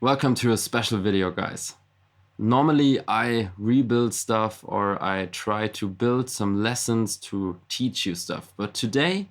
Welcome to a special video, guys. Normally I rebuild stuff or I try to build some lessons to teach you stuff, but today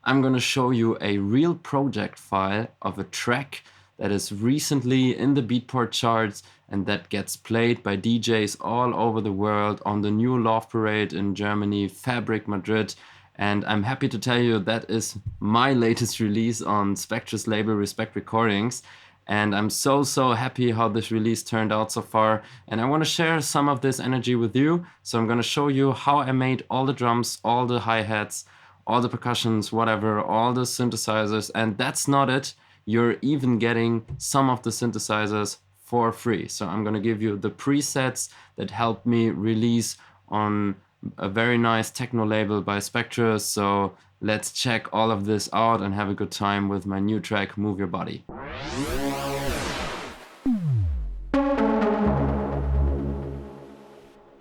I'm gonna show you a real project file of a track that is recently in the beatport charts and that gets played by DJs all over the world on the new Love Parade in Germany, Fabric Madrid. And I'm happy to tell you that is my latest release on Spectre's label Respect Recordings. And I'm so happy how this release turned out so far. And I want to share some of this energy with you. So I'm going to show you how I made all the drums, all the hi-hats, all the percussions, whatever, all the synthesizers. And that's not it. You're even getting some of the synthesizers for free. So I'm going to give you the presets that helped me release on a very nice techno label by Spectre. So let's check all of this out and have a good time with my new track, Move Your Body.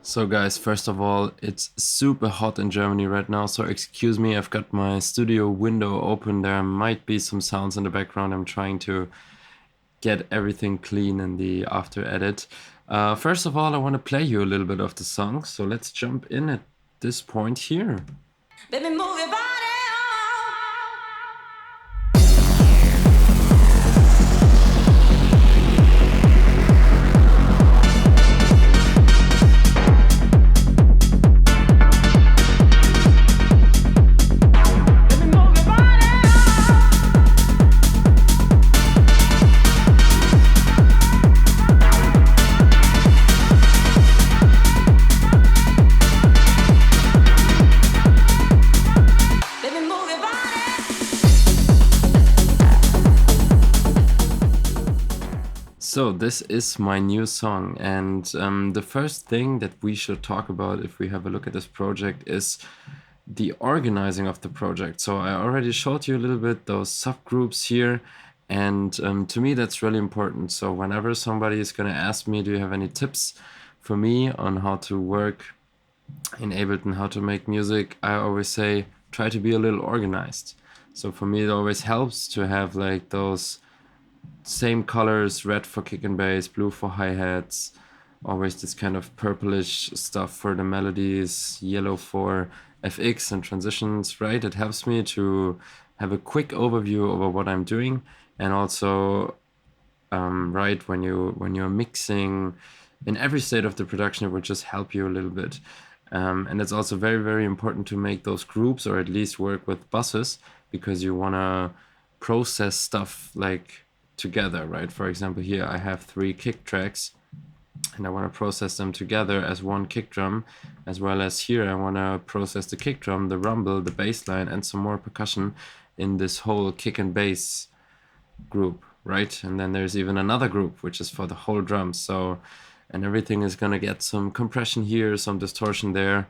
So guys, first of all, it's super hot in Germany right now, so excuse me, I've got my studio window open. There might be some sounds in the background. I'm trying to get everything clean in the after edit. First of all, I want to play you a little bit of the song, so let's jump in at this point here. Baby, move your body. So this is my new song, and the first thing that we should talk about if we have a look at this project is the organizing of the project. So I already showed you a little bit those subgroups here, and to me that's really important. So whenever somebody is going to ask me, do you have any tips for me on how to work in Ableton, how to make music, I always say try to be a little organized. So for me it always helps to have like those same colors, red for kick and bass, blue for hi-hats, always this kind of purplish stuff for the melodies, yellow for FX and transitions, right? It helps me to have a quick overview over what I'm doing, and also right, when you're mixing in every state of the production, it will just help you a little bit. And it's also very important to make those groups, or at least work with buses, because you want to process stuff like together, right? For example, here I have 3 kick tracks and I want to process them together as one kick drum, as well as here I want to process the kick drum, the rumble, the bass line, and some more percussion in this whole kick and bass group, right? And then there's even another group which is for the whole drum. So, and everything is gonna get some compression here, some distortion there.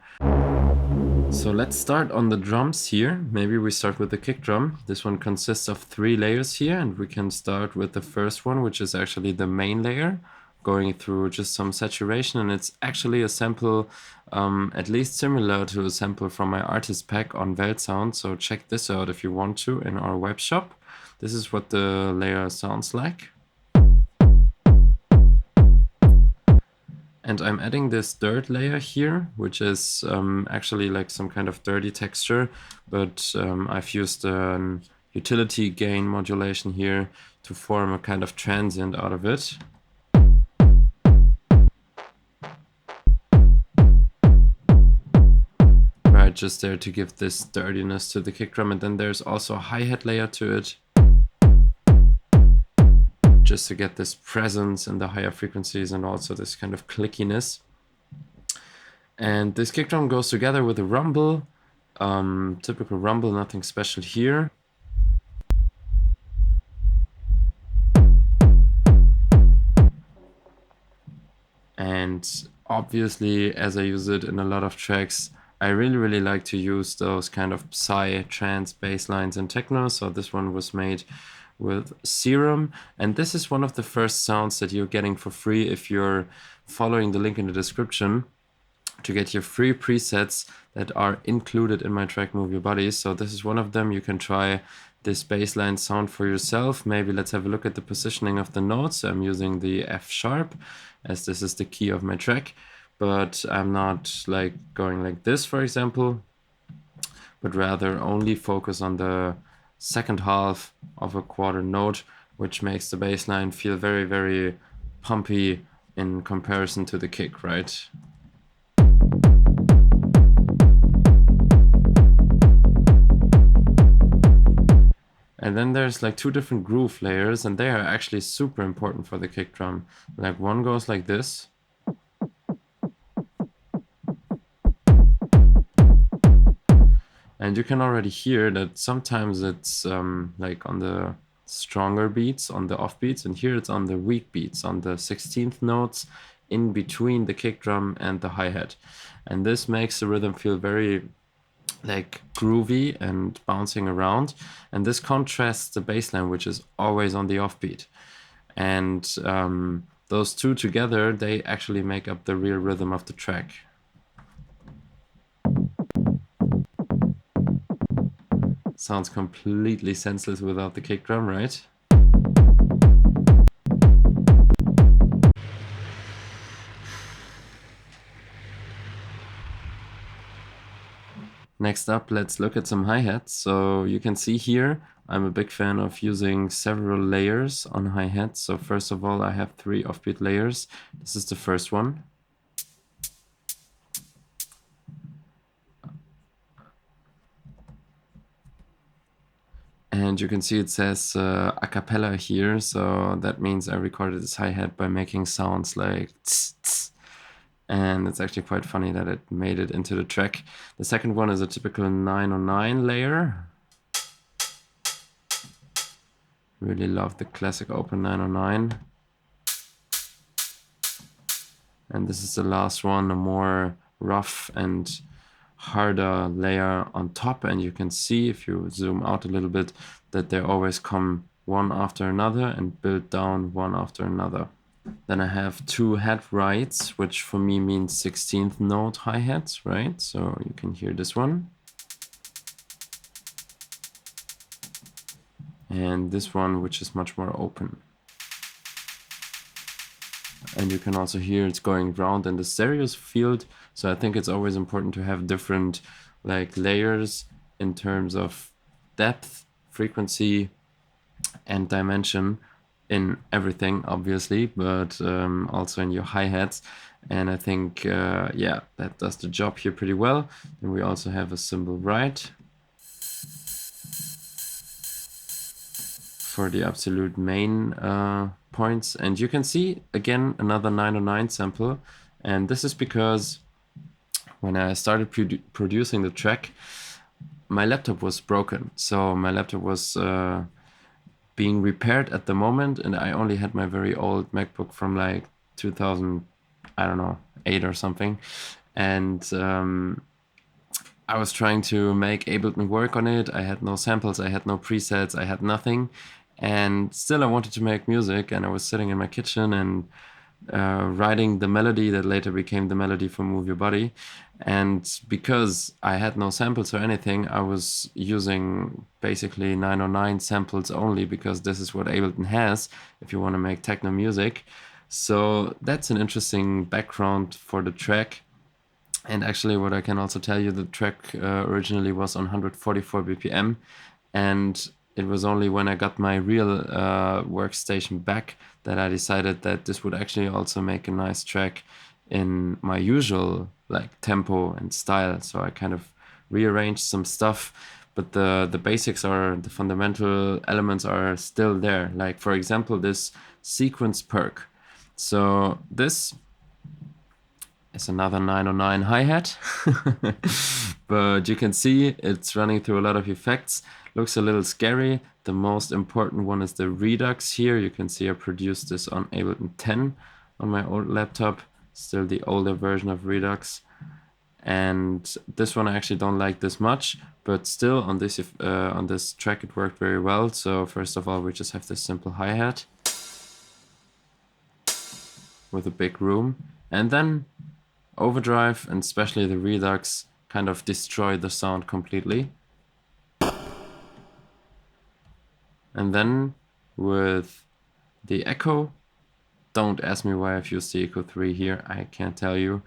So let's start on the drums here. Maybe we start with the kick drum. This one consists of 3 layers here, and we can start with the first one, which is actually the main layer, going through just some saturation. And it's actually a sample, at least similar to a sample from my artist pack on weltsound. So check this out if you want to in our web shop. This is what the layer sounds like. And I'm adding this third layer here, which is actually like some kind of dirty texture, but I've used an utility gain modulation here to form a kind of transient out of it. Right, just there to give this dirtiness to the kick drum. And then there's also a hi-hat layer to it, just to get this presence in the higher frequencies and also this kind of clickiness. And this kick drum goes together with a rumble, typical rumble, nothing special here. And obviously, as I use it in a lot of tracks, I really like to use those kind of psy, trance bass lines in techno. So this one was made with Serum, and this is one of the first sounds that you're getting for free if you're following the link in the description to get your free presets that are included in my track Move Your Body. So this is one of them. You can try this bass line sound for yourself, maybe let's have a look at the positioning of the notes. I'm using the F sharp as this is the key of my track, but I'm not like going like this, for example, but rather only focus on the second half of a quarter note, which makes the bass line feel very, very pumpy in comparison to the kick, right? And then there's like two different groove layers, and they are actually super important for the kick drum. Like one goes like this. And you can already hear that sometimes it's like on the stronger beats, on the off beats, and here it's on the weak beats, on the 16th notes in between the kick drum and the hi-hat. And this makes the rhythm feel very like groovy and bouncing around, and this contrasts the bass line, which is always on the offbeat. And those two together, they actually make up the real rhythm of the track. Sounds completely senseless without the kick drum, right? Next up, let's look at some hi-hats. So you can see here, I'm a big fan of using several layers on hi-hats. So first of all, I have 3 offbeat layers. This is the first one. And you can see it says a cappella here. So that means I recorded this hi-hat by making sounds like tss, tss. And it's actually quite funny that it made it into the track. The second one is a typical 909 layer. Really love the classic open 909. And this is the last one, a more rough and harder layer on top. And you can see, if you zoom out a little bit, that they always come one after another and build down one after another. Then I have 2 hat rights, which for me means 16th note hi-hats, right? So you can hear this one. And this one, which is much more open. And you can also hear it's going round in the stereo field. So I think it's always important to have different like layers in terms of depth, frequency, and dimension in everything, obviously, but also in your hi-hats. And I think, yeah, that does the job here pretty well. And we also have a cymbal right for the absolute main points. And you can see, again, another 909 sample. And this is because when I started producing the track, my laptop was broken. So my laptop was being repaired at the moment, and I only had my very old MacBook from like 2000, I don't know, 8 or something. And I was trying to make Ableton work on it. I had no samples, I had no presets, I had nothing. And still I wanted to make music, and I was sitting in my kitchen and writing the melody that later became the melody for Move Your Body. And because I had no samples or anything, I was using basically 909 samples only, because this is what Ableton has if you want to make techno music. So that's an interesting background for the track. And actually, what I can also tell you, the track originally was on 144 BPM, and it was only when I got my real workstation back that I decided that this would actually also make a nice track in my usual like tempo and style. So I kind of rearranged some stuff, but the basics are, the fundamental elements are still there. Like for example, this sequence perk. So this is another 909 hi-hat, but you can see it's running through a lot of effects. Looks a little scary. The most important one is the redux here. You can see I produced this on Ableton 10 on my old laptop, still the older version of Redux. And this one I actually don't like this much, but still on this track it worked very well. So first of all, we just have this simple hi-hat with a big room, and then overdrive and especially the redux kind of destroy the sound completely. And then with the echo, don't ask me why I've used the echo 3 here, I can't tell you.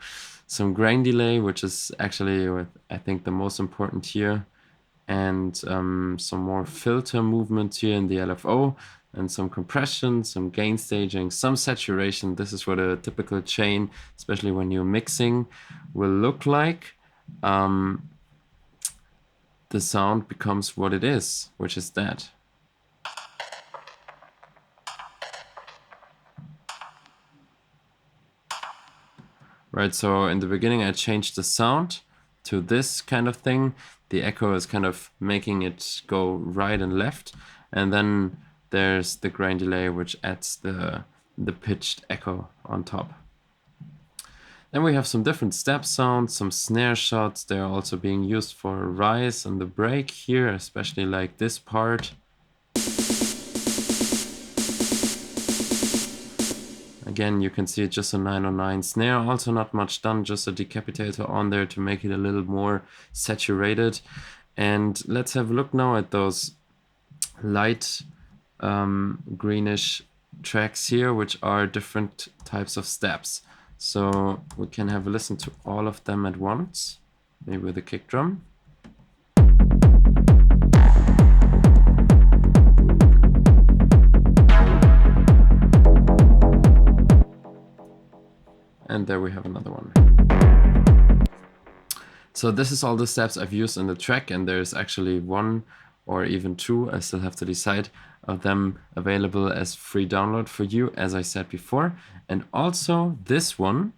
Some grain delay, which is actually, I think, the most important here, and some more filter movements here in the LFO, and some compression, some gain staging, some saturation. This is what a typical chain, especially when you're mixing, will look like. The sound becomes what it is, which is that. Right, so in the beginning I changed the sound to this kind of thing. The echo is kind of making it go right and left. And then there's the grain delay, which adds the pitched echo on top. Then we have some different step sounds, some snare shots. They're also being used for rise and the break here, especially like this part. Again, you can see it's just a 909 snare, also not much done, just a decapitator on there to make it a little more saturated. And let's have a look now at those light greenish tracks here, which are different types of steps. So we can have a listen to all of them at once, maybe with a kick drum. And there we have another one. So this is all the steps I've used in the track, and there's actually one or even two, I still have to decide, of them available as free download for you, as I said before. And also this one,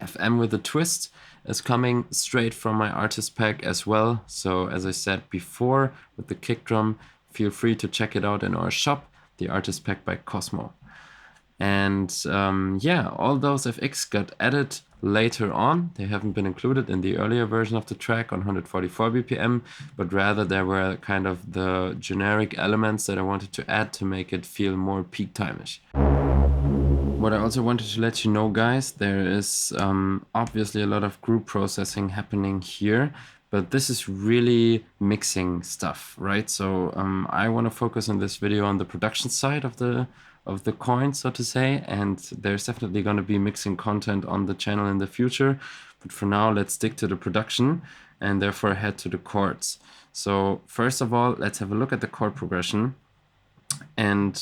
FM with a Twist, is coming straight from my artist pack as well. So as I said before, with the kick drum, feel free to check it out in our shop, the artist pack by Cosmo. And yeah, all those FX got added later on. They haven't been included in the earlier version of the track on 144 BPM, but rather there were kind of the generic elements that I wanted to add to make it feel more peak time-ish. What I also wanted to let you know, guys, there is obviously a lot of group processing happening here, but this is really mixing stuff, right? So I want to focus in this video on the production side of the coin, so to say, and there's definitely going to be mixing content on the channel in the future, but for now let's stick to the production and therefore head to the chords. So first of all, let's have a look at the chord progression. And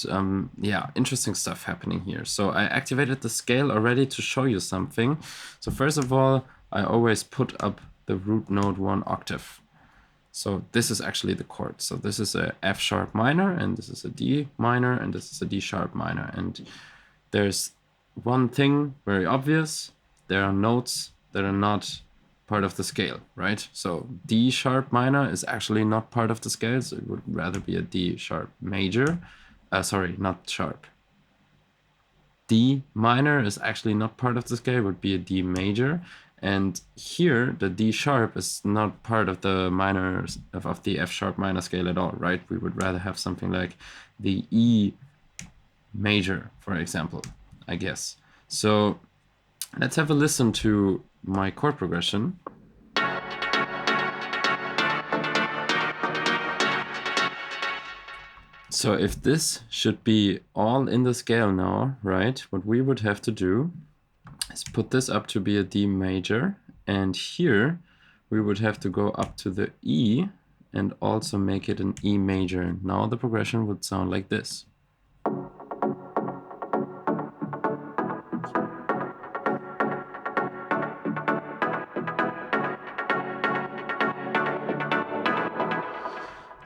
yeah, interesting stuff happening here. So I activated the scale already to show you something. So first of all, I always put up the root node 1 octave. So this is actually the chord. So this is a F sharp minor, and this is a D minor, and this is a D sharp minor. And there's one thing very obvious. There are notes that are not part of the scale, right? So D sharp minor is actually not part of the scale, so it would rather be a D sharp major. Sorry, not sharp. D minor is actually not part of the scale, it would be a D major. And here, the D sharp is not part of the minors of the F sharp minor scale at all, right? We would rather have something like the E major, for example, I guess. So let's have a listen to my chord progression. So if this should be all in the scale now, right, what we would have to do is put this up to be a D major, and here we would have to go up to the E and also make it an E major. Now the progression would sound like this.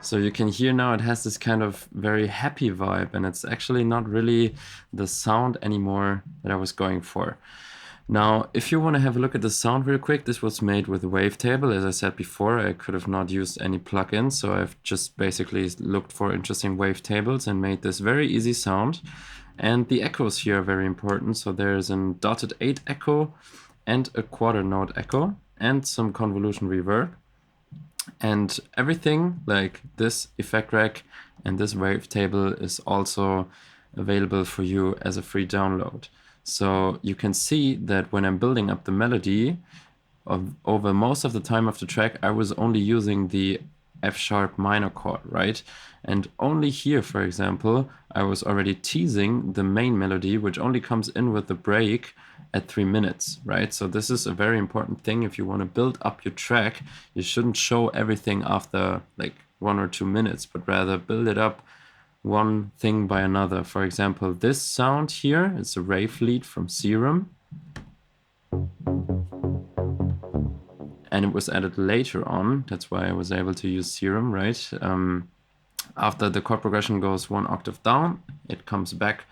So you can hear now it has this kind of very happy vibe, and it's actually not really the sound anymore that I was going for. Now, if you want to have a look at the sound real quick, this was made with a wavetable. As I said before, I could have not used any plugins, so I've just basically looked for interesting wavetables and made this very easy sound. And the echoes here are very important. So there's a dotted 8 echo and a quarter note echo and some convolution reverb. And everything like this effect rack and this wavetable is also available for you as a free download. So you can see that when I'm building up the melody, over most of the time of the track, I was only using the F sharp minor chord, right? And only here, for example, I was already teasing the main melody, which only comes in with the break at 3 minutes, right? So this is a very important thing. If you want to build up your track, you shouldn't show everything after like 1 or 2 minutes, but rather build it up one thing by another. For example, this sound here is a rave lead from Serum, and it was added later on. That's why I was able to use Serum, right? After the chord progression goes 1 octave down, it comes back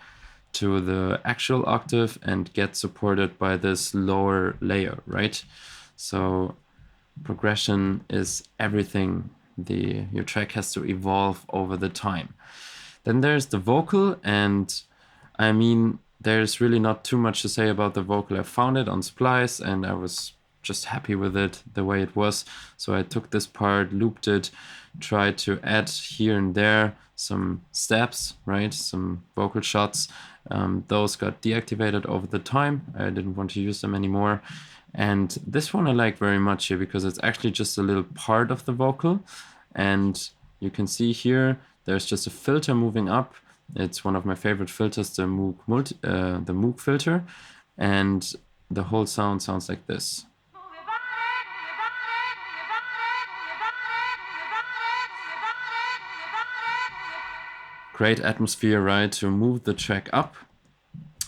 to the actual octave and gets supported by this lower layer, right? So progression is everything. Your track has to evolve over the time. Then there's the vocal, and I mean, there's really not too much to say about the vocal. I found it on Splice and I was just happy with it the way it was. So I took this part, looped it, tried to add here and there some steps, right? Some vocal shots. Those got deactivated over the time. I didn't want to use them anymore. And this one I like very much here because it's actually just a little part of the vocal. And you can see here, there's just a filter moving up. It's one of my favorite filters, the Moog filter. And the whole sound sounds like this. Great atmosphere, right, to move the track up.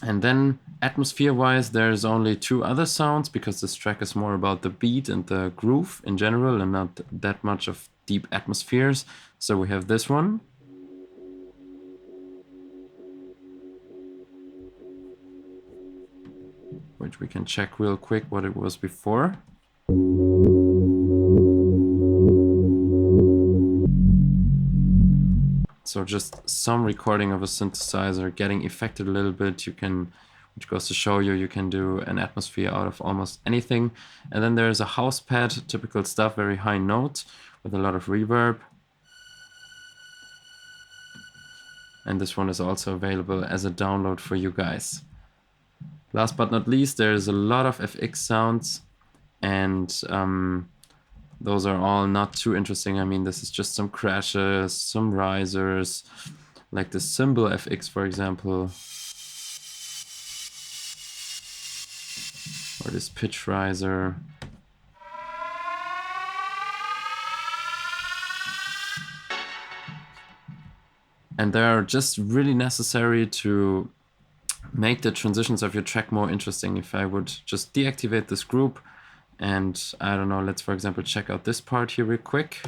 And then atmosphere-wise, there's only 2 other sounds because this track is more about the beat and the groove in general and not that much of deep atmospheres. So we have this one. Which we can check real quick what it was before. So just some recording of a synthesizer getting affected a little bit. Which goes to show you can do an atmosphere out of almost anything. And then there's a house pad, typical stuff, very high note with a lot of reverb. And this one is also available as a download for you guys. Last but not least, there's a lot of FX sounds, and those are all not too interesting. I mean, this is just some crashes, some risers, like the cymbal FX, for example, or this pitch riser. And they are just really necessary to make the transitions of your track more interesting. If I would just deactivate this group and, I don't know, let's for example check out this part here real quick.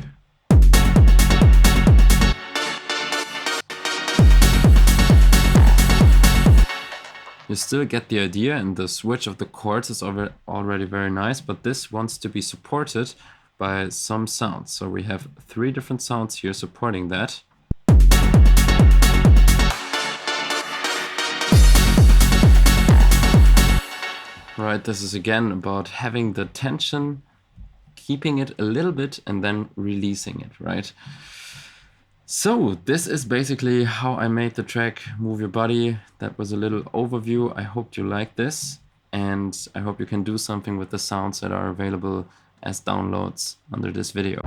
You still get the idea, and the switch of the chords is already very nice, but this wants to be supported by some sounds. So we have 3 different sounds here supporting that. Right, this is again about having the tension, keeping it a little bit and then releasing it, right? So this is basically how I made the track Move Your Body. That was a little overview. I hope you like this, and I hope you can do something with the sounds that are available as downloads under this video.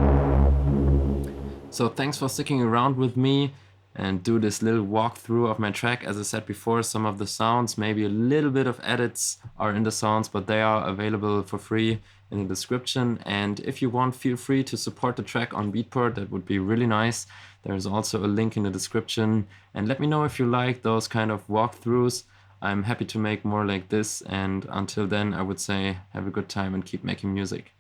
So thanks for sticking around with me and do this little walkthrough of my track. As I said before, some of the sounds, maybe a little bit of edits are in the sounds, but they are available for free in the description. And if you want, feel free to support the track on Beatport. That would be really nice. There's also a link in the description. And let me know if you like those kind of walkthroughs. I'm happy to make more like this. And until then, I would say have a good time and keep making music.